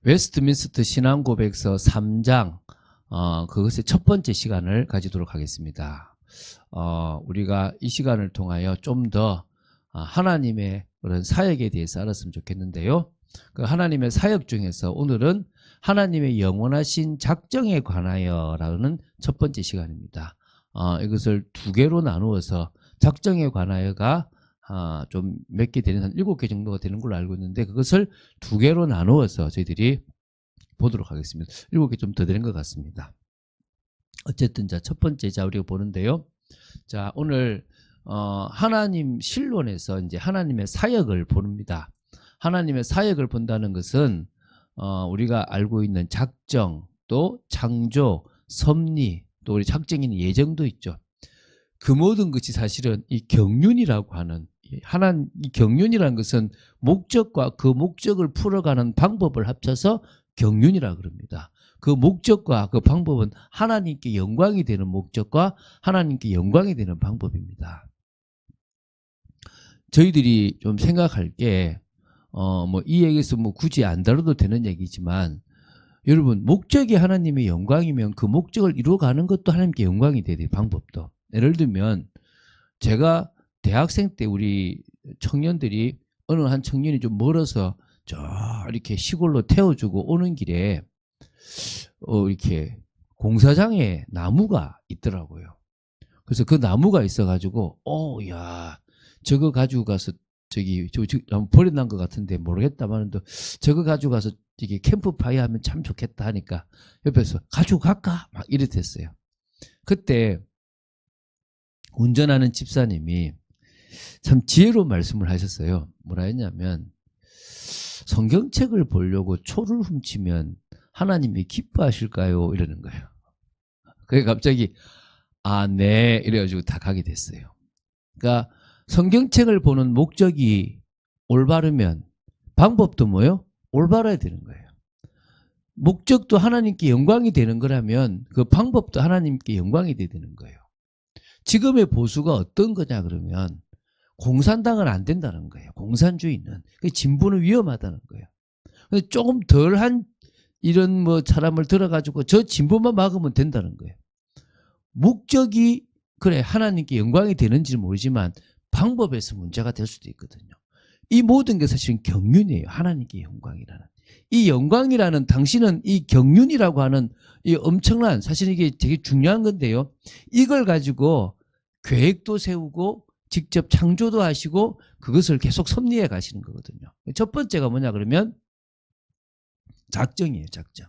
웨스트민스터 신앙고백서 3장 그것의 첫 번째 시간을 가지도록 하겠습니다. 우리가 이 시간을 통하여 좀 더 하나님의 그런 사역에 대해서 알았으면 좋겠는데요. 그 하나님의 사역 중에서 오늘은 하나님의 영원하신 작정에 관하여라는 첫 번째 시간입니다. 이것을 두 개로 나누어서 작정에 관하여가 좀 몇 개 되는 한 7개 정도가 되는 걸로 알고 있는데 그것을 두 개로 나누어서 저희들이 보도록 하겠습니다. 7개 좀 더 되는 것 같습니다. 어쨌든 첫 번째 우리가 보는데요. 자, 오늘 하나님 신론에서 이제 하나님의 사역을 봅니다. 하나님의 사역을 본다는 것은 우리가 알고 있는 작정, 또 창조, 섭리, 또 우리 작정에는 예정도 있죠. 그 모든 것이 사실은 이 경륜이라고 하는 이 경륜이라는 것은 목적과 그 목적을 풀어가는 방법을 합쳐서 경륜이라고 그럽니다. 그 목적과 그 방법은 하나님께 영광이 되는 목적과 하나님께 영광이 되는 방법입니다. 저희들이 좀 생각할 게 이 얘기에서 굳이 안 다뤄도 되는 얘기지만 여러분, 목적이 하나님의 영광이면 그 목적을 이루어가는 것도 하나님께 영광이 돼야 돼요. 방법도. 예를 들면 제가 대학생 때 우리 청년들이 어느 한 청년이 좀 멀어서 저 이렇게 시골로 태워주고 오는 길에 이렇게 공사장에 나무가 있더라고요. 그래서 그 나무가 있어가지고 야 저거 가지고 가서 저기 버려놓은 것 같은데 모르겠다만 저거 가지고 가서 이게 캠프파이어 하면 참 좋겠다 하니까 옆에서 가지고 갈까? 막 이래 됐어요. 그때 운전하는 집사님이 참 지혜로운 말씀을 하셨어요. 뭐라 했냐면 성경책을 보려고 초를 훔치면 하나님이 기뻐하실까요? 이러는 거예요. 그게 갑자기 네 이래가지고 다 가게 됐어요. 그러니까 성경책을 보는 목적이 올바르면 방법도 뭐요? 올바라야 되는 거예요. 목적도 하나님께 영광이 되는 거라면 그 방법도 하나님께 영광이 돼야 되는 거예요. 지금의 보수가 어떤 거냐 그러면 공산당은 안 된다는 거예요. 공산주의는. 진보는 위험하다는 거예요. 조금 덜한 이런 사람을 들어가지고 저 진보만 막으면 된다는 거예요. 목적이 그래 하나님께 영광이 되는지는 모르지만 방법에서 문제가 될 수도 있거든요. 이 모든 게 사실은 경륜이에요. 하나님께 영광이라는. 이 영광이라는 당신은 이 경륜이라고 하는 이 엄청난 사실 이게 되게 중요한 건데요. 이걸 가지고 계획도 세우고 직접 창조도 하시고 그것을 계속 섭리해 가시는 거거든요. 첫 번째가 뭐냐 그러면 작정이에요. 작정.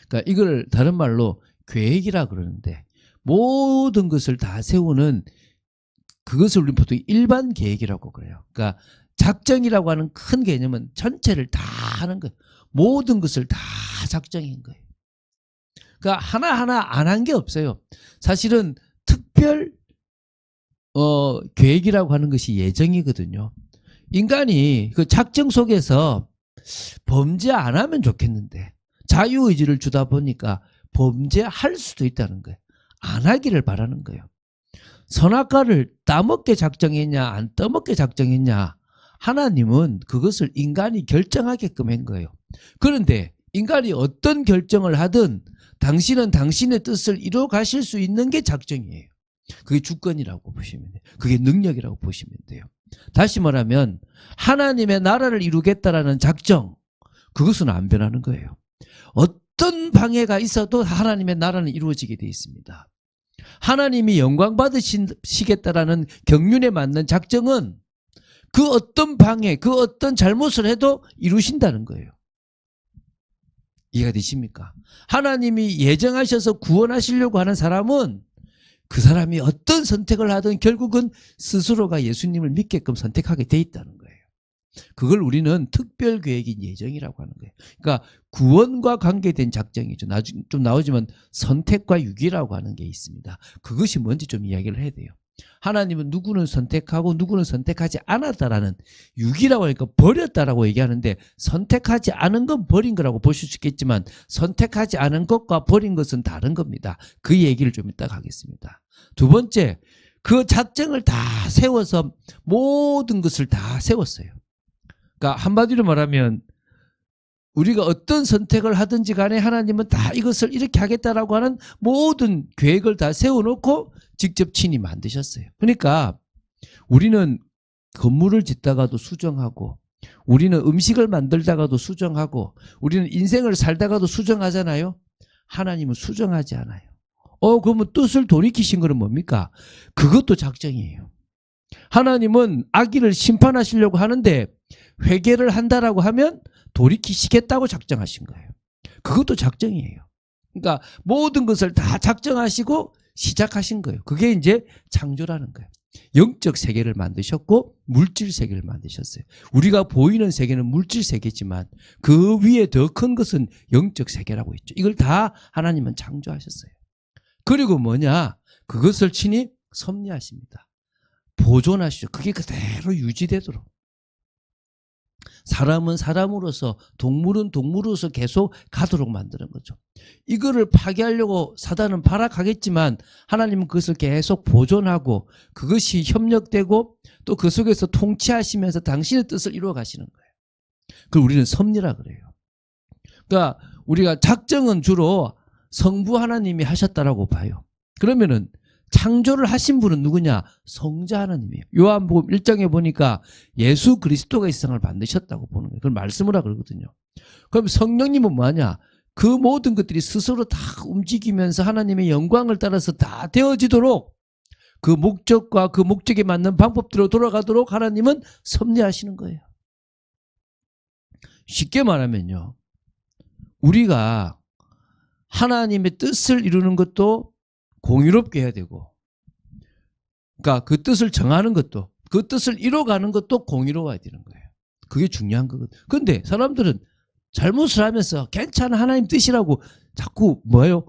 그러니까 이걸 다른 말로 계획이라 그러는데 모든 것을 다 세우는 그것을 우리는 보통 일반 계획이라고 그래요. 그러니까 작정이라고 하는 큰 개념은 전체를 다 하는 거예요. 모든 것을 다 작정인 거예요. 그러니까 하나하나 안 한 게 없어요. 사실은 특별 계획이라고 하는 것이 예정이거든요. 인간이 그 작정 속에서 범죄 안 하면 좋겠는데 자유의지를 주다 보니까 범죄할 수도 있다는 거예요. 안 하기를 바라는 거예요. 선악과를 따먹게 작정했냐 안 따먹게 작정했냐 하나님은 그것을 인간이 결정하게끔 한 거예요. 그런데 인간이 어떤 결정을 하든 당신은 당신의 뜻을 이루어 가실 수 있는 게 작정이에요. 그게 주권이라고 보시면 돼요. 그게 능력이라고 보시면 돼요. 다시 말하면 하나님의 나라를 이루겠다라는 작정 그것은 안 변하는 거예요. 어떤 방해가 있어도 하나님의 나라는 이루어지게 되어 있습니다. 하나님이 영광 받으시겠다라는 경륜에 맞는 작정은 그 어떤 방해, 그 어떤 잘못을 해도 이루신다는 거예요. 이해가 되십니까? 하나님이 예정하셔서 구원하시려고 하는 사람은 그 사람이 어떤 선택을 하든 결국은 스스로가 예수님을 믿게끔 선택하게 돼 있다는 거예요. 그걸 우리는 특별계획인 예정이라고 하는 거예요. 그러니까 구원과 관계된 작정이죠. 나중에 좀 나오지만 선택과 유기라고 하는 게 있습니다. 그것이 뭔지 좀 이야기를 해야 돼요. 하나님은 누구는 선택하고 누구는 선택하지 않았다라는 유기라고 하니까 버렸다라고 얘기하는데 선택하지 않은 건 버린 거라고 보실 수 있겠지만 선택하지 않은 것과 버린 것은 다른 겁니다. 그 얘기를 좀 이따가 하겠습니다. 두 번째, 그 작정을 다 세워서 모든 것을 다 세웠어요. 그러니까 한마디로 말하면 우리가 어떤 선택을 하든지 간에 하나님은 다 이것을 이렇게 하겠다라고 하는 모든 계획을 다 세워놓고 직접 친히 만드셨어요. 그러니까 우리는 건물을 짓다가도 수정하고, 우리는 음식을 만들다가도 수정하고, 우리는 인생을 살다가도 수정하잖아요. 하나님은 수정하지 않아요. 그러면 뜻을 돌이키신 거는 뭡니까? 그것도 작정이에요. 하나님은 악인을 심판하시려고 하는데 회개를 한다라고 하면 돌이키시겠다고 작정하신 거예요. 그것도 작정이에요. 그러니까 모든 것을 다 작정하시고 시작하신 거예요. 그게 이제 창조라는 거예요. 영적 세계를 만드셨고 물질 세계를 만드셨어요. 우리가 보이는 세계는 물질 세계지만 그 위에 더 큰 것은 영적 세계라고 있죠. 이걸 다 하나님은 창조하셨어요. 그리고 뭐냐? 그것을 친히 섭리하십니다. 보존하시죠. 그게 그대로 유지되도록. 사람은 사람으로서, 동물은 동물로서 계속 가도록 만드는 거죠. 이거를 파괴하려고 사단은 발악하겠지만 하나님은 그것을 계속 보존하고 그것이 협력되고 또 그 속에서 통치하시면서 당신의 뜻을 이루어 가시는 거예요. 그걸 우리는 섭리라 그래요. 그러니까 우리가 작정은 주로 성부 하나님이 하셨다라고 봐요. 그러면은 창조를 하신 분은 누구냐? 성자 하나님이에요. 요한복음 1장에 보니까 예수 그리스도가 이 세상을 만드셨다고 보는 거예요. 그걸 말씀을 하고 그러거든요. 그럼 성령님은 뭐하냐? 그 모든 것들이 스스로 다 움직이면서 하나님의 영광을 따라서 다 되어지도록 그 목적과 그 목적에 맞는 방법대로 돌아가도록 하나님은 섭리하시는 거예요. 쉽게 말하면요, 우리가 하나님의 뜻을 이루는 것도 공유롭게 해야 되고, 그러니까 그 뜻을 정하는 것도, 그 뜻을 이뤄가는 것도 공유로워야 되는 거예요. 그게 중요한 거거든요. 그런데 사람들은 잘못을 하면서 괜찮아 하나님 뜻이라고 자꾸 뭐예요?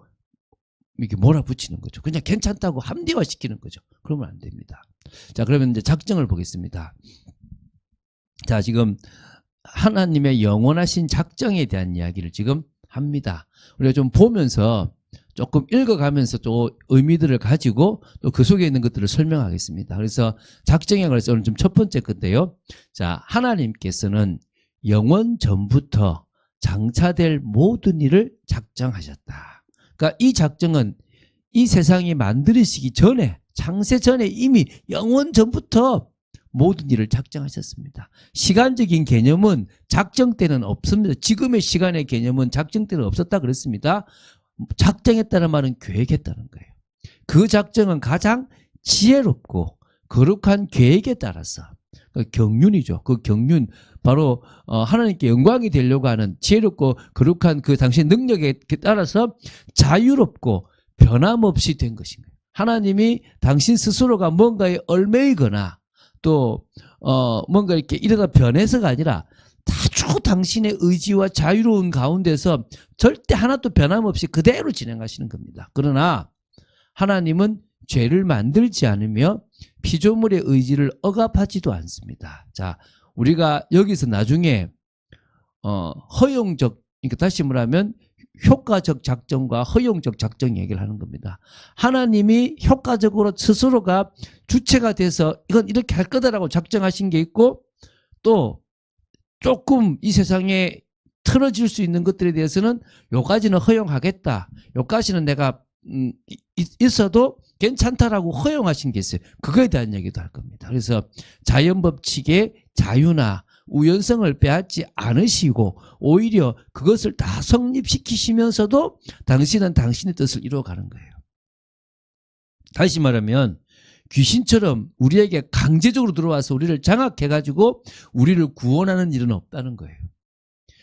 이렇게 몰아붙이는 거죠. 그냥 괜찮다고 합리화시키는 거죠. 그러면 안 됩니다. 자, 그러면 이제 작정을 보겠습니다. 자, 지금 하나님의 영원하신 작정에 대한 이야기를 지금 합니다. 우리가 좀 보면서 조금 읽어가면서 또 의미들을 가지고 또 그 속에 있는 것들을 설명하겠습니다. 그래서 작정에 관해서 오늘 좀 첫 번째 건데요. 자, 하나님께서는 영원 전부터 장차될 모든 일을 작정하셨다. 그러니까 이 작정은 이 세상이 만들어지기 전에, 창세 전에 이미 영원 전부터 모든 일을 작정하셨습니다. 시간적인 개념은 작정 때는 없습니다. 지금의 시간의 개념은 작정 때는 없었다 그랬습니다. 작정했다는 말은 계획했다는 거예요. 그 작정은 가장 지혜롭고 거룩한 계획에 따라서, 경륜이죠. 그 경륜, 바로 하나님께 영광이 되려고 하는 지혜롭고 거룩한 그 당신의 능력에 따라서 자유롭고 변함없이 된 것입니다. 하나님이 당신 스스로가 뭔가에 얽매이거나 또 뭔가 이렇게 이러다 변해서가 아니라 아주 당신의 의지와 자유로운 가운데서 절대 하나도 변함없이 그대로 진행하시는 겁니다. 그러나 하나님은 죄를 만들지 않으며 피조물의 의지를 억압하지도 않습니다. 자, 우리가 여기서 나중에 허용적, 그러니까 다시 말하면 효과적 작정과 허용적 작정 얘기를 하는 겁니다. 하나님이 효과적으로 스스로가 주체가 돼서 이건 이렇게 할 거다라고 작정하신 게 있고, 또 조금 이 세상에 틀어질 수 있는 것들에 대해서는 요까지는 허용하겠다, 요까지는 내가 있어도 괜찮다라고 허용하신 게 있어요. 그거에 대한 얘기도 할 겁니다. 그래서 자연법칙의 자유나 우연성을 빼앗지 않으시고 오히려 그것을 다 성립시키시면서도 당신은 당신의 뜻을 이루어가는 거예요. 다시 말하면 귀신처럼 우리에게 강제적으로 들어와서 우리를 장악해가지고 우리를 구원하는 일은 없다는 거예요.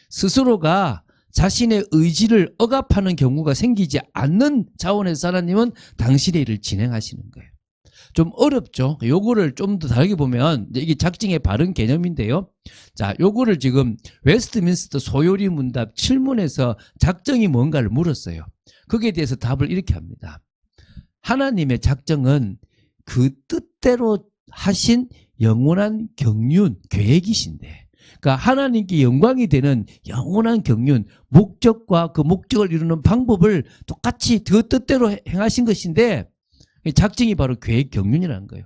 스스로가 자신의 의지를 억압하는 경우가 생기지 않는 차원에서 하나님은 당신의 일을 진행하시는 거예요. 좀 어렵죠. 요거를 좀 더 다르게 보면 이게 작정의 바른 개념인데요. 자, 요거를 지금 웨스트민스터 소요리 문답 7문에서 작정이 뭔가를 물었어요. 거기에 대해서 답을 이렇게 합니다. 하나님의 작정은 그 뜻대로 하신 영원한 경륜, 계획이신데, 그러니까 하나님께 영광이 되는 영원한 경륜, 목적과 그 목적을 이루는 방법을 똑같이 그 뜻대로 행하신 것인데, 작정이 바로 계획 경륜이라는 거예요.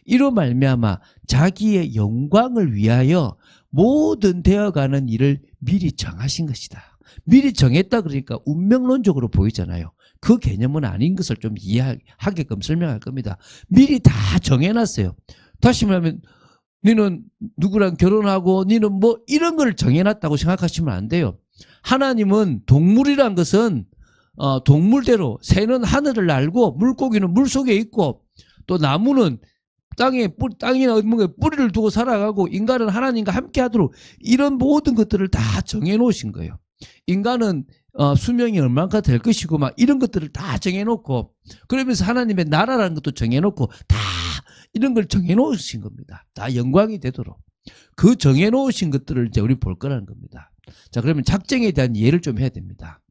이로 말미암아 자기의 영광을 위하여 모든 되어가는 일을 미리 정하신 것이다. 미리 정했다 그러니까 운명론적으로 보이잖아요. 그 개념은 아닌 것을 좀 이해하게끔 설명할 겁니다. 미리 다 정해놨어요. 다시 말하면 너는 누구랑 결혼하고 너는 뭐 이런 걸 정해놨다고 생각하시면 안 돼요. 하나님은 동물이란 것은 동물대로, 새는 하늘을 날고 물고기는 물속에 있고 또 나무는 땅이나 뿌리를 두고 살아가고 인간은 하나님과 함께 하도록 이런 모든 것들을 다 정해놓으신 거예요. 인간은 수명이 얼마나 될 것이고 막 이런 것들을 다 정해놓고 그러면서 하나님의 나라라는 것도 정해놓고 다 이런 걸 정해놓으신 겁니다. 다 영광이 되도록. 그 정해놓으신 것들을 이제 우리 볼 거라는 겁니다. 자, 그러면 작정에 대한 이해를 좀 해야 됩니다.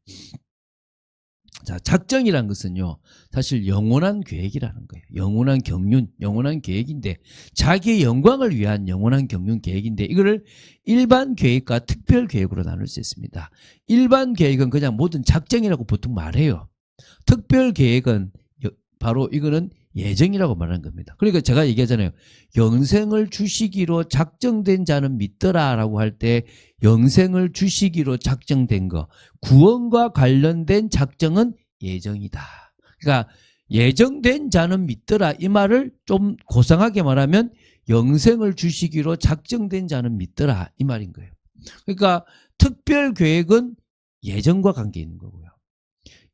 자, 작정이란 것은요, 사실 영원한 계획이라는 거예요. 영원한 경륜, 영원한 계획인데, 자기의 영광을 위한 영원한 경륜 계획인데, 이거를 일반 계획과 특별 계획으로 나눌 수 있습니다. 일반 계획은 그냥 모든 작정이라고 보통 말해요. 특별 계획은 바로 이거는 예정이라고 말하는 겁니다. 그러니까 제가 얘기하잖아요. 영생을 주시기로 작정된 자는 믿더라 라고 할 때 영생을 주시기로 작정된 거, 구원과 관련된 작정은 예정이다. 그러니까 예정된 자는 믿더라 이 말을 좀 고상하게 말하면 영생을 주시기로 작정된 자는 믿더라 이 말인 거예요. 그러니까 특별 계획은 예정과 관계 있는 거고요.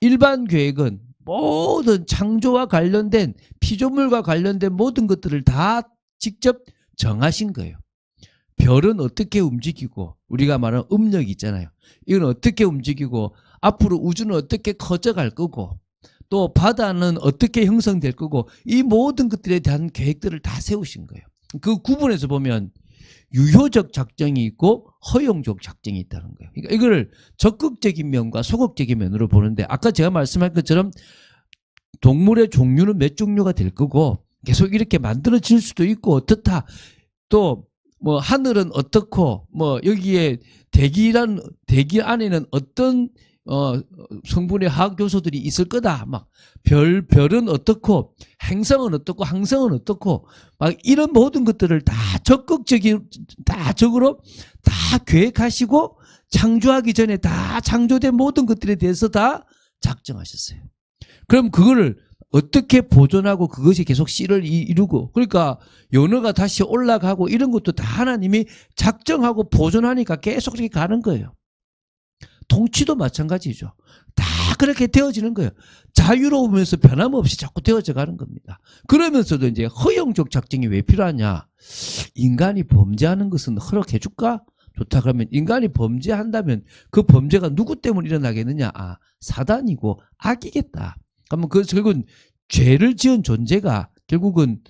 일반 계획은 모든 창조와 관련된 피조물과 관련된 모든 것들을 다 직접 정하신 거예요. 별은 어떻게 움직이고 우리가 말하는 음력이 있잖아요. 이건 어떻게 움직이고 앞으로 우주는 어떻게 커져갈 거고 또 바다는 어떻게 형성될 거고 이 모든 것들에 대한 계획들을 다 세우신 거예요. 그 구분에서 보면 유효적 작정이 있고 허용적 작정이 있다는 거예요. 그러니까 이걸 적극적인 면과 소극적인 면으로 보는데 아까 제가 말씀한 것처럼 동물의 종류는 몇 종류가 될 거고 계속 이렇게 만들어질 수도 있고 어떻다. 또 뭐 하늘은 어떻고 뭐 여기에 대기 안에는 어떤 성분의 화학 요소들이 있을 거다. 막 별은 어떻고 행성은 어떻고 항성은 어떻고 막 이런 모든 것들을 다 적극적으로 다 계획하시고 창조하기 전에 다 창조된 모든 것들에 대해서 다 작정하셨어요. 그럼 그거를 어떻게 보존하고 그것이 계속 씨를 이루고 그러니까 연어가 다시 올라가고 이런 것도 다 하나님이 작정하고 보존하니까 계속 그렇게 가는 거예요. 통치도 마찬가지죠. 다 그렇게 되어지는 거예요. 자유로우면서 변함없이 자꾸 되어져 가는 겁니다. 그러면서도 이제 허용적 작정이 왜 필요하냐. 인간이 범죄하는 것은 허락해 줄까? 좋다. 그러면 인간이 범죄한다면 그 범죄가 누구 때문에 일어나겠느냐. 아, 사단이고 악이겠다. 그러면 그 결국은 죄를 지은 존재가 결국은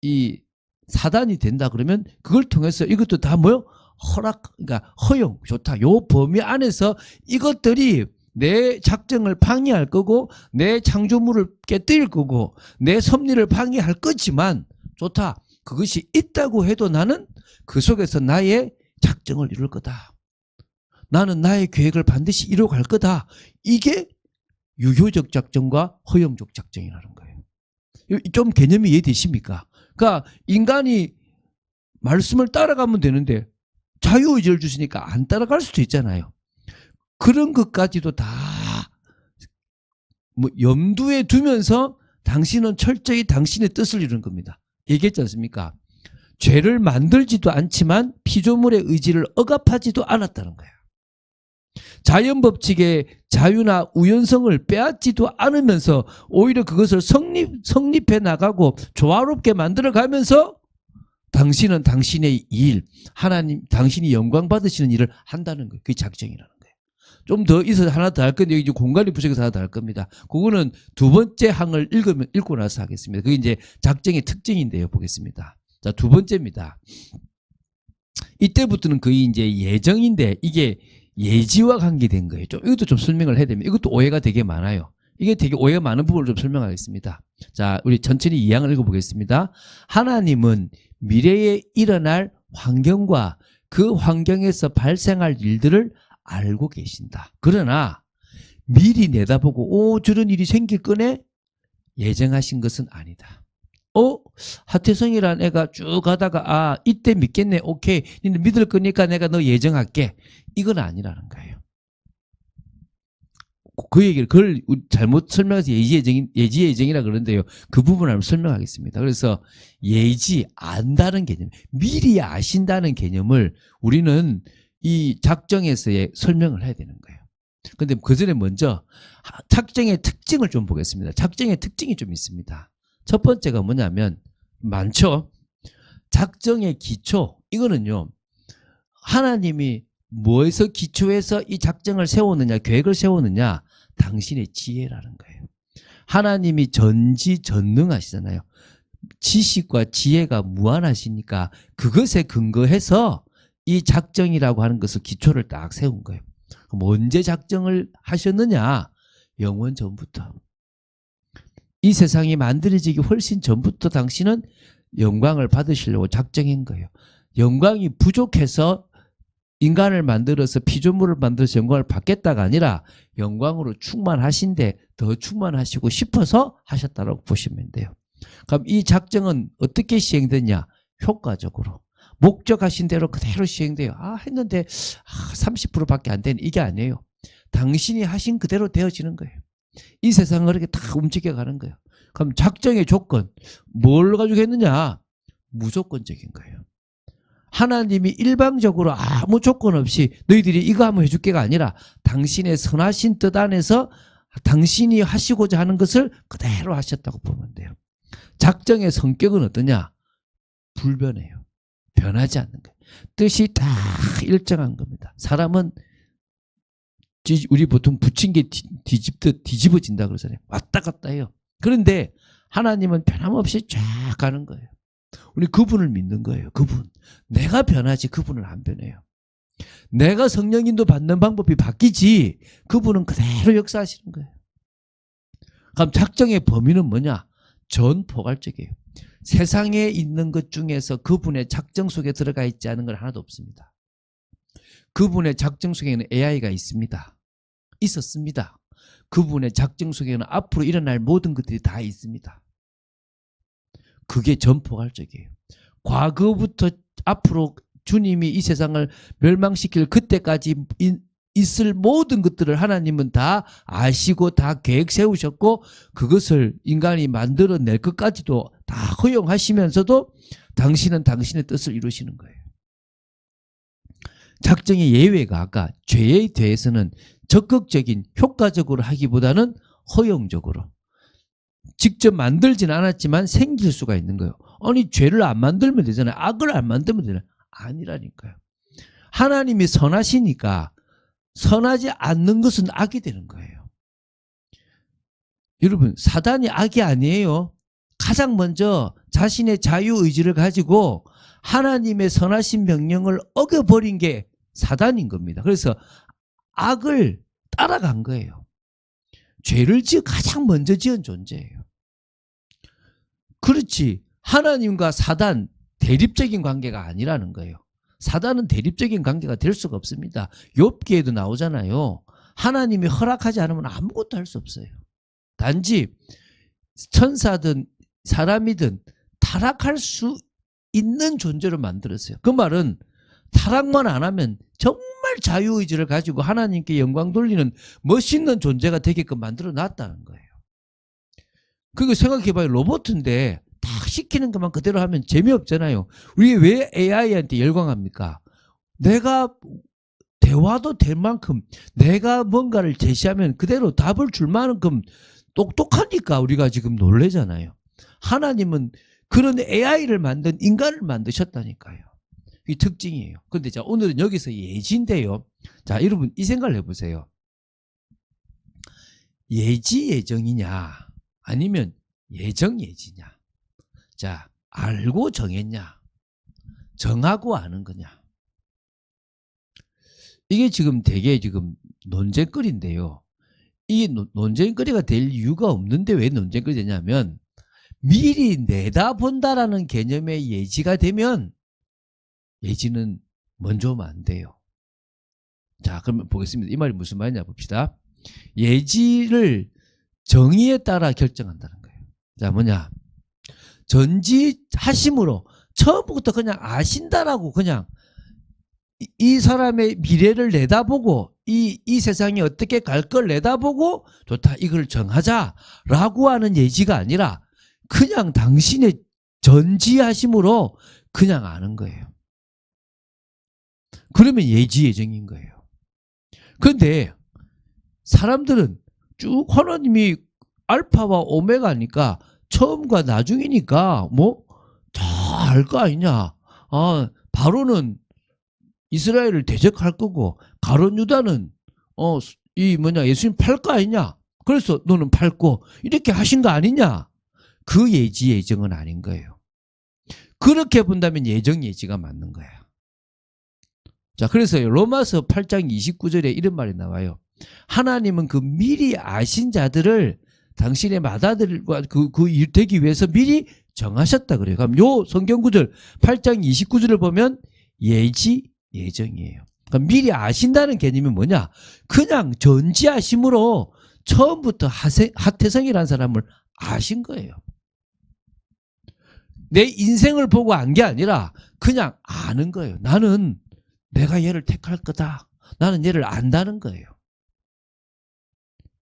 이 사단이 된다 그러면 그걸 통해서 이것도 다 뭐요? 그러니까 허용 좋다. 요 범위 안에서 이것들이 내 작정을 방해할 거고 내 창조물을 깨뜨릴 거고 내 섭리를 방해할 거지만 좋다. 그것이 있다고 해도 나는 그 속에서 나의 작정을 이룰 거다. 나는 나의 계획을 반드시 이루어갈 거다. 이게 유효적 작정과 허용적 작정이라는 거예요. 좀 개념이 이해되십니까? 그러니까 인간이 말씀을 따라가면 되는데 자유의지를 주시니까 안 따라갈 수도 있잖아요. 그런 것까지도 다 뭐 염두에 두면서 당신은 철저히 당신의 뜻을 이루는 겁니다. 얘기했지 않습니까? 죄를 만들지도 않지만 피조물의 의지를 억압하지도 않았다는 거예요. 자연법칙의 자유나 우연성을 빼앗지도 않으면서 오히려 그것을 성립해 나가고 조화롭게 만들어가면서 당신은 당신의 일, 하나님, 당신이 영광 받으시는 일을 한다는 거예요. 그게 작정이라는 거예요. 좀 더 있어서 하나 더 할 건데 여기 공간이 부족해서 하나 더 할 겁니다. 그거는 두 번째 항을 읽고 나서 하겠습니다. 그게 이제 작정의 특징인데요. 보겠습니다. 자, 두 번째입니다. 이때부터는 거의 이제 예정인데 이게 예지와 관계된 거예요. 이것도 좀 설명을 해야 됩니다. 이것도 오해가 되게 많아요. 이게 되게 오해가 많은 부분을 좀 설명하겠습니다. 자, 우리 천천히 이 항을 읽어보겠습니다. 하나님은 미래에 일어날 환경과 그 환경에서 발생할 일들을 알고 계신다. 그러나 미리 내다보고 저런 일이 생길 거네 예정하신 것은 아니다. 하태성이라는 애가 쭉 가다가 이때 믿겠네. 오케이. 니네 믿을 거니까 내가 너 예정할게. 이건 아니라는 거예요. 그 얘기를 그걸 잘못 설명해서 예지 예정이라 그러는데요. 그 부분을 한번 설명하겠습니다. 그래서 예지 안다는 개념, 미리 아신다는 개념을 우리는 이 작정에서의 설명을 해야 되는 거예요. 그런데 그 전에 먼저 작정의 특징을 좀 보겠습니다. 작정의 특징이 좀 있습니다. 첫 번째가 뭐냐면 많죠. 작정의 기초 이거는요. 하나님이 뭐에서 기초해서 이 작정을 세우느냐 계획을 세우느냐 당신의 지혜라는 거예요. 하나님이 전지전능하시잖아요. 지식과 지혜가 무한하시니까 그것에 근거해서 이 작정이라고 하는 것을 기초를 딱 세운 거예요. 그럼 언제 작정을 하셨느냐? 영원 전부터. 이 세상이 만들어지기 훨씬 전부터 당신은 영광을 받으시려고 작정한 거예요. 영광이 부족해서 인간을 만들어서 피조물을 만들어서 영광을 받겠다가 아니라 영광으로 충만하신데 더 충만하시고 싶어서 하셨다고 보시면 돼요. 그럼 이 작정은 어떻게 시행되냐? 효과적으로. 목적하신 대로 그대로 시행돼요. 했는데 30%밖에 안 되는 이게 아니에요. 당신이 하신 그대로 되어지는 거예요. 이 세상을 그렇게 다 움직여가는 거예요. 그럼 작정의 조건 뭘 가지고 했느냐? 무조건적인 거예요. 하나님이 일방적으로 아무 조건 없이 너희들이 이거 한번 해줄게가 아니라 당신의 선하신 뜻 안에서 당신이 하시고자 하는 것을 그대로 하셨다고 보면 돼요. 작정의 성격은 어떠냐? 불변해요. 변하지 않는 거예요. 뜻이 다 일정한 겁니다. 사람은 우리 보통 붙인 게 뒤집듯 뒤집어진다 그러잖아요. 왔다 갔다 해요. 그런데 하나님은 변함없이 쫙 가는 거예요. 우리 그분을 믿는 거예요. 그분. 내가 변하지 그분은 안 변해요. 내가 성령인도 받는 방법이 바뀌지 그분은 그대로 역사하시는 거예요. 그럼 작정의 범위는 뭐냐? 전포괄적이에요. 세상에 있는 것 중에서 그분의 작정 속에 들어가 있지 않은 건 하나도 없습니다. 그분의 작정 속에는 AI가 있습니다. 있었습니다. 그분의 작정 속에는 앞으로 일어날 모든 것들이 다 있습니다. 그게 전포괄적이에요. 과거부터 앞으로 주님이 이 세상을 멸망시킬 그때까지 있을 모든 것들을 하나님은 다 아시고 다 계획 세우셨고 그것을 인간이 만들어낼 것까지도 다 허용하시면서도 당신은 당신의 뜻을 이루시는 거예요. 작정의 예외가 아까 죄에 대해서는 적극적인 효과적으로 하기보다는 허용적으로 직접 만들진 않았지만 생길 수가 있는 거예요. 아니 죄를 안 만들면 되잖아요. 악을 안 만들면 되잖아요. 아니라니까요. 하나님이 선하시니까 선하지 않는 것은 악이 되는 거예요. 여러분 사단이 악이 아니에요. 가장 먼저 자신의 자유의지를 가지고 하나님의 선하신 명령을 어겨버린 게 사단인 겁니다. 그래서 악을 따라간 거예요. 죄를 가장 먼저 지은 존재예요. 그렇지 하나님과 사단 대립적인 관계가 아니라는 거예요. 사단은 대립적인 관계가 될 수가 없습니다. 욥기에도 나오잖아요. 하나님이 허락하지 않으면 아무것도 할 수 없어요. 단지 천사든 사람이든 타락할 수 있는 존재로 만들었어요. 그 말은 타락만 안 하면 정말 자유의지를 가지고 하나님께 영광 돌리는 멋있는 존재가 되게끔 만들어 놨다는 거예요. 그거 생각해봐요. 로봇인데 딱 시키는 것만 그대로 하면 재미없잖아요. 우리 왜 AI한테 열광합니까? 내가 대화도 될 만큼 내가 뭔가를 제시하면 그대로 답을 줄 만큼 똑똑하니까 우리가 지금 놀래잖아요. 하나님은 그런 AI를 만든 인간을 만드셨다니까요. 이 특징이에요. 근데 자 오늘은 여기서 예지인데요. 자 여러분 이 생각을 해보세요. 예지 예정이냐 아니면 예정 예지냐. 자 알고 정했냐 정하고 아는 거냐. 이게 지금 되게 지금 논쟁거리인데요. 이 논쟁거리가 될 이유가 없는데 왜 논쟁거리 되냐면 미리 내다본다라는 개념의 예지가 되면 예지는 먼저 오면 안 돼요. 자 그러면 보겠습니다. 이 말이 무슨 말이냐 봅시다. 예지를 정의에 따라 결정한다는 거예요. 자 뭐냐 전지하심으로 처음부터 그냥 아신다라고 그냥 이 사람의 미래를 내다보고 이 세상이 어떻게 갈 걸 내다보고 좋다 이걸 정하자라고 하는 예지가 아니라 그냥 당신의 전지하심으로 그냥 아는 거예요. 그러면 예지 예정인 거예요. 그런데 사람들은 쭉 하나님이 알파와 오메가니까 처음과 나중이니까 뭐 다 알 거 아니냐. 바로는 이스라엘을 대적할 거고 가룟 유다는 예수님 팔 거 아니냐. 그래서 너는 팔고 이렇게 하신 거 아니냐. 그 예지 예정은 아닌 거예요. 그렇게 본다면 예정 예지가 맞는 거야. 자, 그래서 로마서 8장 29절에 이런 말이 나와요. 하나님은 그 미리 아신 자들을 당신의 맏아들과 그 일 되기 위해서 미리 정하셨다 그래요. 그럼 요 성경 구절 8장 29절을 보면 예지 예정이에요. 그러니까 미리 아신다는 개념이 뭐냐? 그냥 전지하심으로 처음부터 하태성이라는 사람을 아신 거예요. 내 인생을 보고 안 게 아니라 그냥 아는 거예요. 나는 내가 얘를 택할 거다. 나는 얘를 안다는 거예요.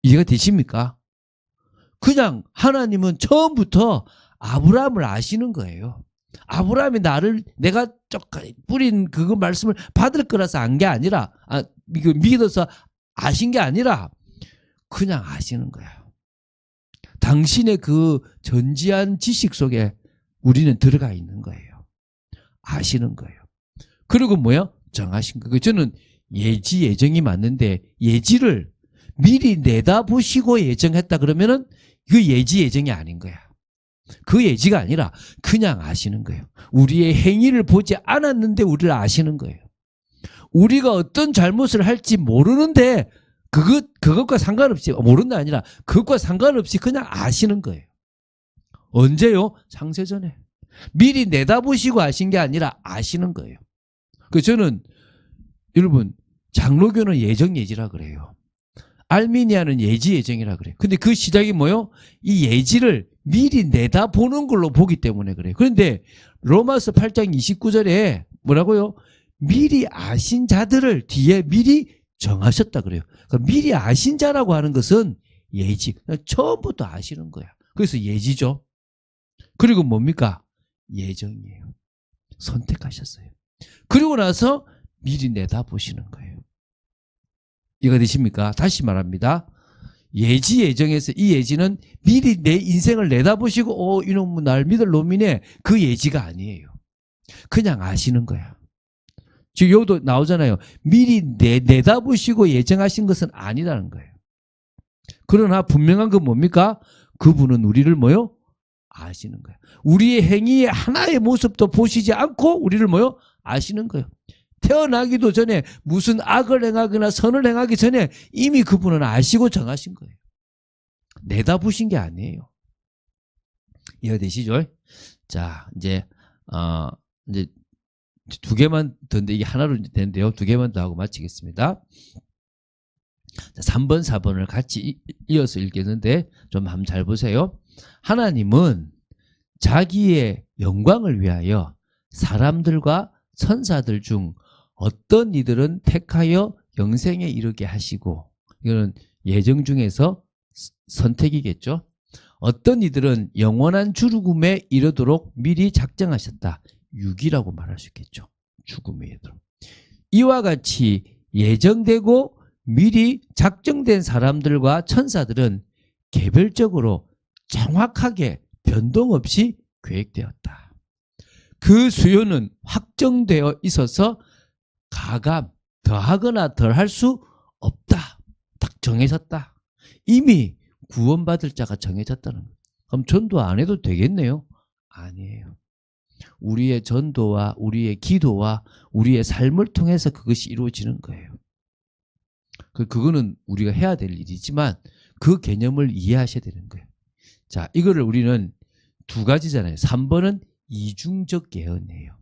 이해가 되십니까? 그냥 하나님은 처음부터 아브라함을 아시는 거예요. 아브라함이 내가 뿌린 그거 말씀을 받을 거라서 안 게 아니라, 믿어서 아신 게 아니라, 그냥 아시는 거야. 당신의 그 전지한 지식 속에 우리는 들어가 있는 거예요. 아시는 거예요. 그리고 뭐요? 정하신 거예요. 저는 예지 예정이 맞는데 예지를 미리 내다보시고 예정했다 그러면은 그 예지 예정이 아닌 거야. 그 예지가 아니라 그냥 아시는 거예요. 우리의 행위를 보지 않았는데 우리를 아시는 거예요. 우리가 어떤 잘못을 할지 모르는데 그것과 상관없이, 모른다 아니라 그것과 상관없이 그냥 아시는 거예요. 언제요? 창세전에. 미리 내다보시고 아신 게 아니라 아시는 거예요. 그래서 저는 여러분 장로교는 예정 예지라 그래요. 알미니아는 예지 예정이라 그래요. 근데 그 시작이 뭐요? 이 예지를 미리 내다보는 걸로 보기 때문에 그래요. 그런데 로마서 8장 29절에 뭐라고요? 미리 아신 자들을 뒤에 미리 정하셨다 그래요. 그러니까 미리 아신 자라고 하는 것은 예지. 처음부터 아시는 거야. 그래서 예지죠. 그리고 뭡니까? 예정이에요. 선택하셨어요. 그리고 나서 미리 내다보시는 거예요. 이해가 되십니까? 다시 말합니다. 예지 예정에서 이 예지는 미리 내 인생을 내다보시고 이놈은 날 믿을 놈이네. 그 예지가 아니에요. 그냥 아시는 거야. 지금 여기도 나오잖아요. 미리 내다보시고 예정하신 것은 아니라는 거예요. 그러나 분명한 건 뭡니까? 그분은 우리를 뭐요? 아시는 거예요. 우리의 행위의 하나의 모습도 보시지 않고 우리를 뭐요? 아시는 거예요. 태어나기도 전에 무슨 악을 행하거나 선을 행하기 전에 이미 그분은 아시고 정하신 거예요. 내다보신 게 아니에요. 이해되시죠? 자, 이제 두 개만 더인데 이게 하나로 되는데요. 두 개만 더 하고 마치겠습니다. 자, 3번, 4번을 같이 이어서 읽겠는데 좀 한번 잘 보세요. 하나님은 자기의 영광을 위하여 사람들과 천사들 중 어떤 이들은 택하여 영생에 이르게 하시고, 이거는 예정 중에서 선택이겠죠. 어떤 이들은 영원한 죽음에 이르도록 미리 작정하셨다. 유기라고 말할 수 있겠죠. 죽음에 이르도록. 이와 같이 예정되고 미리 작정된 사람들과 천사들은 개별적으로 정확하게 변동 없이 계획되었다. 그 수요는 확정되어 있어서 가감, 더하거나 덜할 수 없다. 딱 정해졌다. 이미 구원받을 자가 정해졌다는 거예요. 그럼 전도 안 해도 되겠네요? 아니에요. 우리의 전도와 우리의 기도와 우리의 삶을 통해서 그것이 이루어지는 거예요. 그거는 우리가 해야 될 일이지만 그 개념을 이해하셔야 되는 거예요. 자, 이거를 우리는 두 가지잖아요. 3번은 이중적 예언이에요.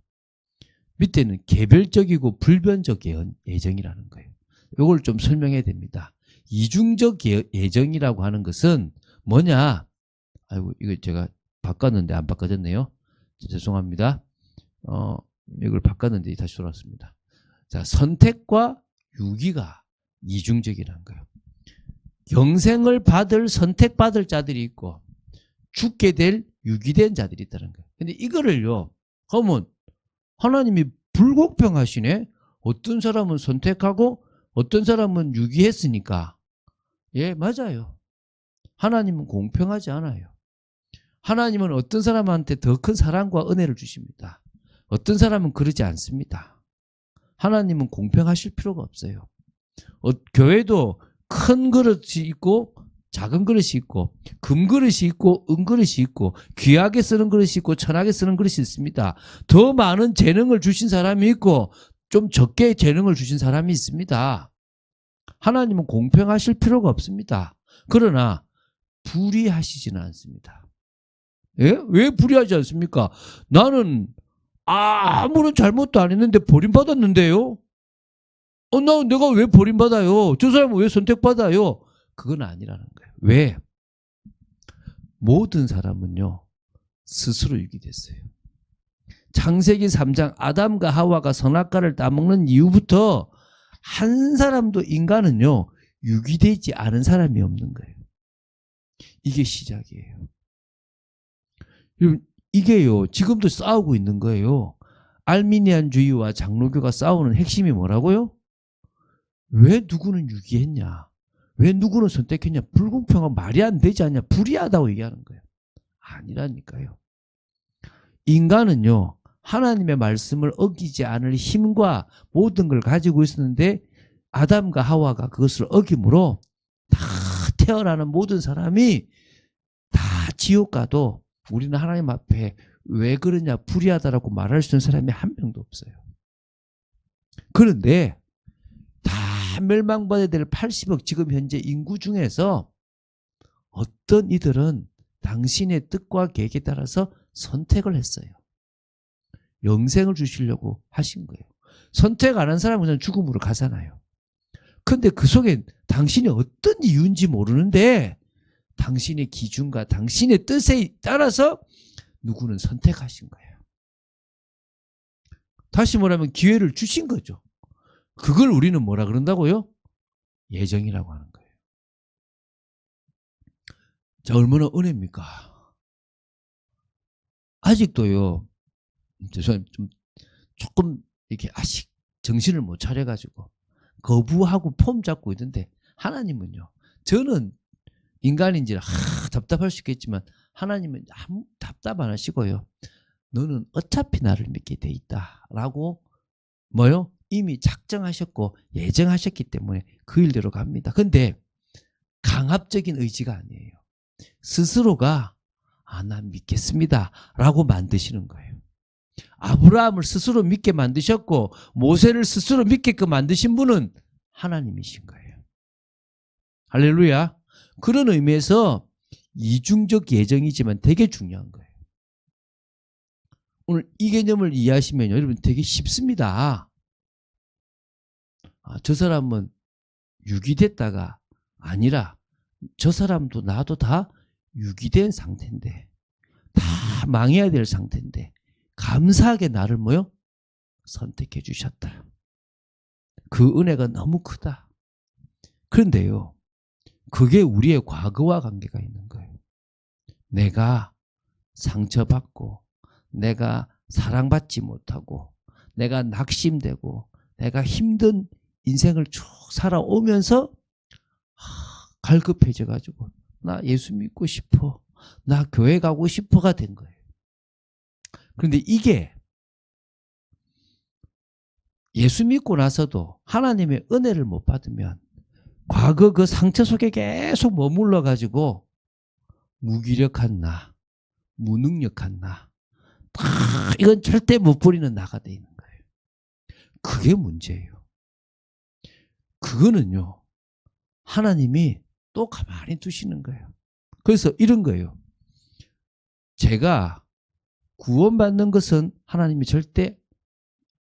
밑에는 개별적이고 불변적 예정이라는 거예요. 이걸 좀 설명해야 됩니다. 이중적 예정이라고 하는 것은 뭐냐? 아이고, 이거 제가 바꿨는데 안 바꿔졌네요. 죄송합니다. 이걸 바꿨는데 다시 돌아왔습니다. 자, 선택과 유기가 이중적이라는 거예요. 영생을 받을 선택받을 자들이 있고 죽게 될 유기된 자들이 있다는 거예요. 근데 이거를요, 그러면 하나님이 불공평하시네. 어떤 사람은 선택하고 어떤 사람은 유기했으니까. 예, 맞아요. 하나님은 공평하지 않아요. 하나님은 어떤 사람한테 더 큰 사랑과 은혜를 주십니다. 어떤 사람은 그러지 않습니다. 하나님은 공평하실 필요가 없어요. 교회도 큰 그릇이 있고 작은 그릇이 있고 금그릇이 있고 은그릇이 있고 귀하게 쓰는 그릇이 있고 천하게 쓰는 그릇이 있습니다. 더 많은 재능을 주신 사람이 있고 좀 적게 재능을 주신 사람이 있습니다. 하나님은 공평하실 필요가 없습니다. 그러나 불의하시지는 않습니다. 예? 왜 불의하지 않습니까? 나는 아무런 잘못도 안 했는데 버림받았는데요. 내가 왜 버림받아요? 저 사람은 왜 선택받아요? 그건 아니라는 거예요. 왜? 모든 사람은요, 스스로 유기됐어요. 창세기 3장 아담과 하와가 선악과를 따먹는 이후부터 한 사람도 인간은요, 유기되지 않은 사람이 없는 거예요. 이게 시작이에요. 이게요, 지금도 싸우고 있는 거예요. 알미니안주의와 장로교가 싸우는 핵심이 뭐라고요? 왜 누구는 유기했냐? 왜 누구는 선택했냐? 불공평한 말이 안 되지 않냐? 불의하다고 얘기하는 거예요. 아니라니까요. 인간은요, 하나님의 말씀을 어기지 않을 힘과 모든 걸 가지고 있었는데 아담과 하와가 그것을 어김으로 다 태어나는 모든 사람이 다 지옥 가도 우리는 하나님 앞에 왜 그러냐 불의하다라고 말할 수 있는 사람이 한 명도 없어요. 그런데 다 멸망받아야 될 80억 지금 현재 인구 중에서 어떤 이들은 당신의 뜻과 계획에 따라서 선택을 했어요. 영생을 주시려고 하신 거예요. 선택 안 한 사람은 죽음으로 가잖아요. 근데 그 속에 당신이 어떤 이유인지 모르는데 당신의 기준과 당신의 뜻에 따라서 누구는 선택하신 거예요. 다시 말하면 기회를 주신 거죠. 그걸 우리는 뭐라 그런다고요? 예정이라고 하는 거예요. 자, 얼마나 은혜입니까? 아직도요, 죄송합니다. 좀 조금 이렇게 아직 정신을 못 차려가지고 거부하고 폼 잡고 있는데 하나님은요, 저는 인간인지라 답답할 수 있겠지만 하나님은 아무 답답 안 하시고요. 너는 어차피 나를 믿게 돼 있다라고 뭐요? 이미 작정하셨고 예정하셨기 때문에 그 일대로 갑니다. 근데 강압적인 의지가 아니에요. 스스로가 난 믿겠습니다 라고 만드시는 거예요. 아브라함을 스스로 믿게 만드셨고 모세를 스스로 믿게끔 만드신 분은 하나님이신 거예요. 할렐루야. 그런 의미에서 이중적 예정이지만 되게 중요한 거예요. 오늘 이 개념을 이해하시면 여러분 되게 쉽습니다. 저 사람은 유기됐다가 아니라 저 사람도 나도 다 유기된 상태인데 다 망해야 될 상태인데 감사하게 나를 뭐요? 선택해 주셨다. 그 은혜가 너무 크다. 그런데요, 그게 우리의 과거와 관계가 있는 거예요. 내가 상처받고 내가 사랑받지 못하고 내가 낙심되고 내가 힘든 인생을 쭉 살아오면서 갈급해져 가지고 나 예수 믿고 싶어, 나 교회 가고 싶어가 된 거예요. 그런데 이게 예수 믿고 나서도 하나님의 은혜를 못 받으면 과거 그 상처 속에 계속 머물러 가지고 무기력한 나, 무능력한 나, 이건 절대 못 버리는 나가 돼 있는 거예요. 그게 문제예요. 그거는요, 하나님이 또 가만히 두시는 거예요. 그래서 이런 거예요. 제가 구원받는 것은 하나님이 절대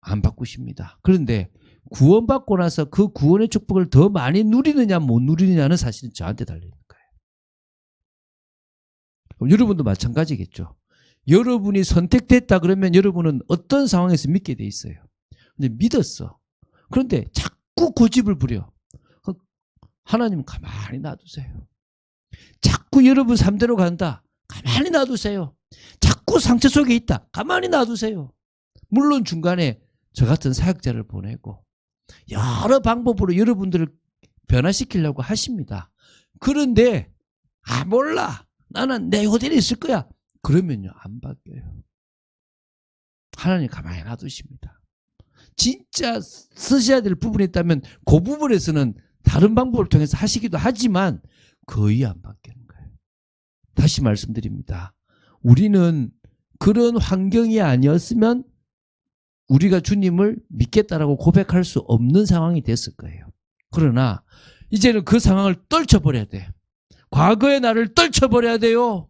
안 바꾸십니다. 그런데 구원받고 나서 그 구원의 축복을 더 많이 누리느냐 못 누리느냐는 사실은 저한테 달려있는 거예요. 여러분도 마찬가지겠죠. 여러분이 선택됐다 그러면 여러분은 어떤 상황에서 믿게 돼 있어요. 근데 믿었어. 그런데 자꾸 고집을 부려. 하나님 가만히 놔두세요. 자꾸 여러분 삶대로 간다. 가만히 놔두세요. 자꾸 상처 속에 있다. 가만히 놔두세요. 물론 중간에 저 같은 사역자를 보내고 여러 방법으로 여러분들을 변화시키려고 하십니다. 그런데 몰라. 나는 내 호텔에 있을 거야. 그러면요 안 바뀌어요. 하나님 가만히 놔두십니다. 진짜 쓰셔야 될 부분이 있다면 그 부분에서는 다른 방법을 통해서 하시기도 하지만 거의 안 바뀌는 거예요. 다시 말씀드립니다. 우리는 그런 환경이 아니었으면 우리가 주님을 믿겠다라고 고백할 수 없는 상황이 됐을 거예요. 그러나 이제는 그 상황을 떨쳐버려야 돼. 과거의 나를 떨쳐버려야 돼요.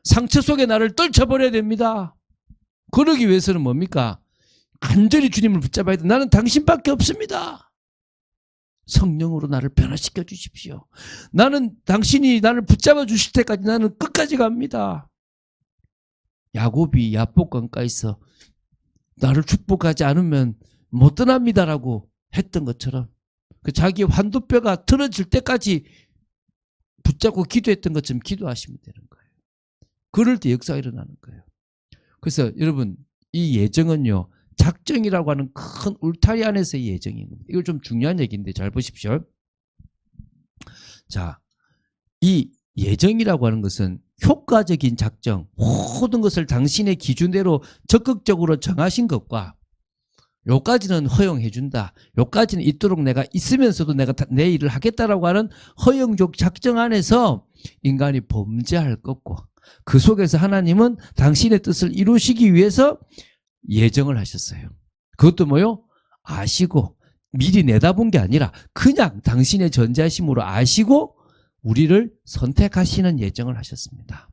상처 속의 나를 떨쳐버려야 됩니다. 그러기 위해서는 뭡니까? 간절히 주님을 붙잡아야 돼. 나는 당신밖에 없습니다. 성령으로 나를 변화시켜 주십시오. 나는 당신이 나를 붙잡아 주실 때까지 나는 끝까지 갑니다. 야곱이 야복강가에서 나를 축복하지 않으면 못 떠납니다라고 했던 것처럼 그 자기 환도뼈가 틀어질 때까지 붙잡고 기도했던 것처럼 기도하시면 되는 거예요. 그럴 때 역사가 일어나는 거예요. 그래서 여러분 이 예정은요. 작정이라고 하는 큰 울타리 안에서의 예정인 겁니다. 이거 좀 중요한 얘기인데 잘 보십시오. 자, 이 예정이라고 하는 것은 효과적인 작정, 모든 것을 당신의 기준대로 적극적으로 정하신 것과 요까지는 허용해 준다. 요까지는 있도록 내가 있으면서도 내가 내 일을 하겠다라고 하는 허용적 작정 안에서 인간이 범죄할 것고 그 속에서 하나님은 당신의 뜻을 이루시기 위해서 예정을 하셨어요. 그것도 뭐요? 아시고 미리 내다본 게 아니라 그냥 당신의 전지하심으로 아시고 우리를 선택하시는 예정을 하셨습니다.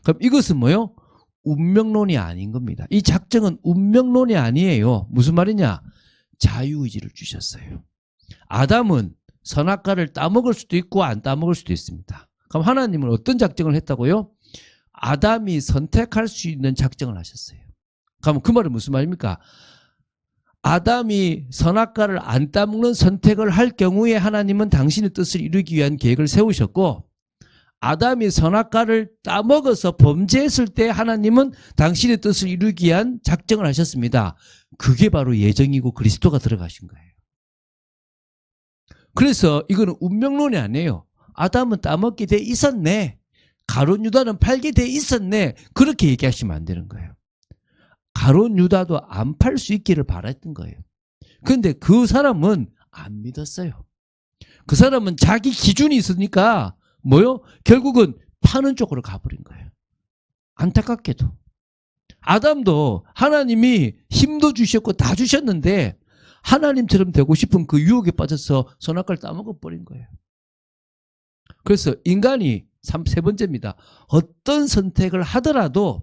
그럼 이것은 뭐요? 운명론이 아닌 겁니다. 이 작정은 운명론이 아니에요. 무슨 말이냐? 자유의지를 주셨어요. 아담은 선악과를 따먹을 수도 있고 안 따먹을 수도 있습니다. 그럼 하나님은 어떤 작정을 했다고요? 아담이 선택할 수 있는 작정을 하셨어요. 그럼 그 말은 무슨 말입니까? 아담이 선악과를 안 따먹는 선택을 할 경우에 하나님은 당신의 뜻을 이루기 위한 계획을 세우셨고 아담이 선악과를 따먹어서 범죄했을 때 하나님은 당신의 뜻을 이루기 위한 작정을 하셨습니다. 그게 바로 예정이고 그리스도가 들어가신 거예요. 그래서 이거는 운명론이 아니에요. 아담은 따먹게 돼 있었네. 가룟 유다는 팔게 돼 있었네. 그렇게 얘기하시면 안 되는 거예요. 가룟 유다도 안 팔 수 있기를 바랐던 거예요. 그런데 그 사람은 안 믿었어요. 그 사람은 자기 기준이 있으니까 뭐요? 결국은 파는 쪽으로 가버린 거예요. 안타깝게도. 아담도 하나님이 힘도 주셨고 다 주셨는데 하나님처럼 되고 싶은 그 유혹에 빠져서 선악과를 따먹어버린 거예요. 그래서 인간이 세 번째입니다. 어떤 선택을 하더라도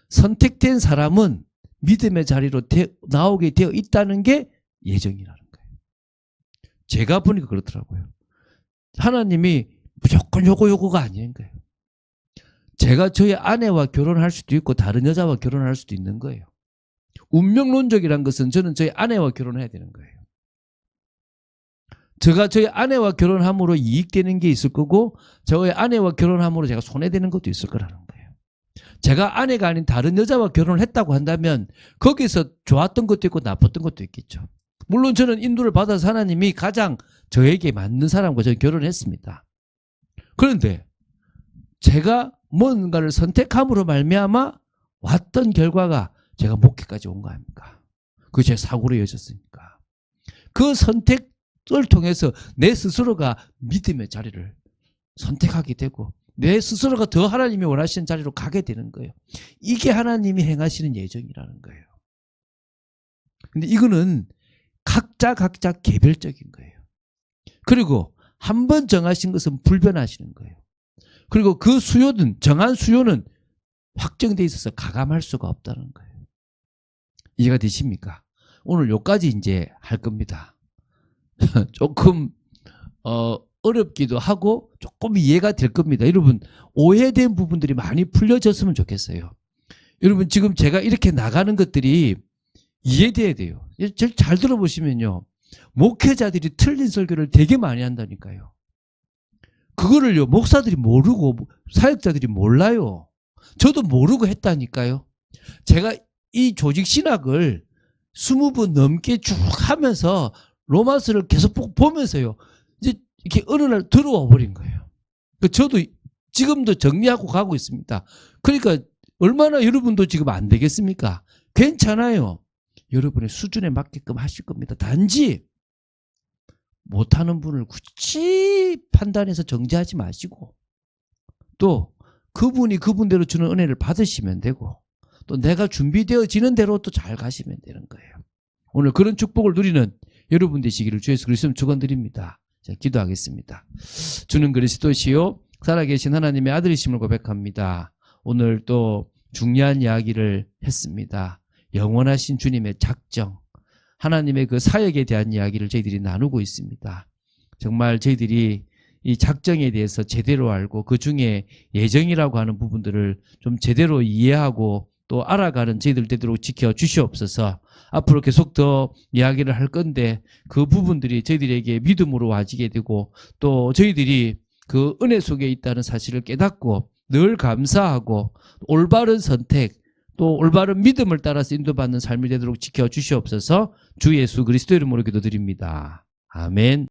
선택된 사람은 믿음의 자리로 나오게 되어 있다는 게 예정이라는 거예요. 제가 보니까 그렇더라고요. 하나님이 무조건 요거가 아닌 거예요. 제가 저희 아내와 결혼할 수도 있고 다른 여자와 결혼할 수도 있는 거예요. 운명론적이란 것은 저는 저희 아내와 결혼해야 되는 거예요. 제가 저희 아내와 결혼함으로 이익되는 게 있을 거고 저희 아내와 결혼함으로 제가 손해되는 것도 있을 거라는 거예요. 제가 아내가 아닌 다른 여자와 결혼을 했다고 한다면 거기서 좋았던 것도 있고 나빴던 것도 있겠죠. 물론 저는 인도를 받아서 하나님이 가장 저에게 맞는 사람과 저는 결혼을 했습니다. 그런데 제가 뭔가를 선택함으로 말미암아 왔던 결과가 제가 목회까지 온 거 아닙니까? 그게 제 사고로 이어졌으니까. 그 선택을 통해서 내 스스로가 믿음의 자리를 선택하게 되고 내 스스로가 더 하나님이 원하시는 자리로 가게 되는 거예요. 이게 하나님이 행하시는 예정이라는 거예요. 근데 이거는 각자 개별적인 거예요. 그리고 한 번 정하신 것은 불변하시는 거예요. 그리고 그 수요는 정한 수요는 확정돼 있어서 가감할 수가 없다는 거예요. 이해가 되십니까? 오늘 요까지 이제 할 겁니다. 조금 어렵기도 하고 조금 이해가 될 겁니다. 여러분 오해된 부분들이 많이 풀려졌으면 좋겠어요. 여러분 지금 제가 이렇게 나가는 것들이 이해돼야 돼요. 잘 들어보시면요. 목회자들이 틀린 설교를 되게 많이 한다니까요. 그거를요 목사들이 모르고 사역자들이 몰라요. 저도 모르고 했다니까요. 제가 이 조직 신학을 20번 넘게 쭉 하면서 로마서를 계속 보면서요. 이제 이렇게 어느 날 들어와 버린 거예요. 저도 지금도 정리하고 가고 있습니다. 그러니까 얼마나 여러분도 지금 안 되겠습니까? 괜찮아요. 여러분의 수준에 맞게끔 하실 겁니다. 단지 못하는 분을 굳이 판단해서 정죄하지 마시고 또 그분이 그분대로 주는 은혜를 받으시면 되고 또 내가 준비되어지는 대로 또 잘 가시면 되는 거예요. 오늘 그런 축복을 누리는 여러분 되시기를 주 예수 그리스도로 축원드립니다. 자, 기도하겠습니다. 주는 그리스도시요 살아계신 하나님의 아들이심을 고백합니다. 오늘 또 중요한 이야기를 했습니다. 영원하신 주님의 작정, 하나님의 그 사역에 대한 이야기를 저희들이 나누고 있습니다. 정말 저희들이 이 작정에 대해서 제대로 알고 그 중에 예정이라고 하는 부분들을 좀 제대로 이해하고 또 알아가는 저희들 되도록 지켜주시옵소서. 앞으로 계속 더 이야기를 할 건데 그 부분들이 저희들에게 믿음으로 와지게 되고 또 저희들이 그 은혜 속에 있다는 사실을 깨닫고 늘 감사하고 올바른 선택 또 올바른 믿음을 따라서 인도받는 삶이 되도록 지켜주시옵소서. 주 예수 그리스도 이름으로 기도드립니다. 아멘.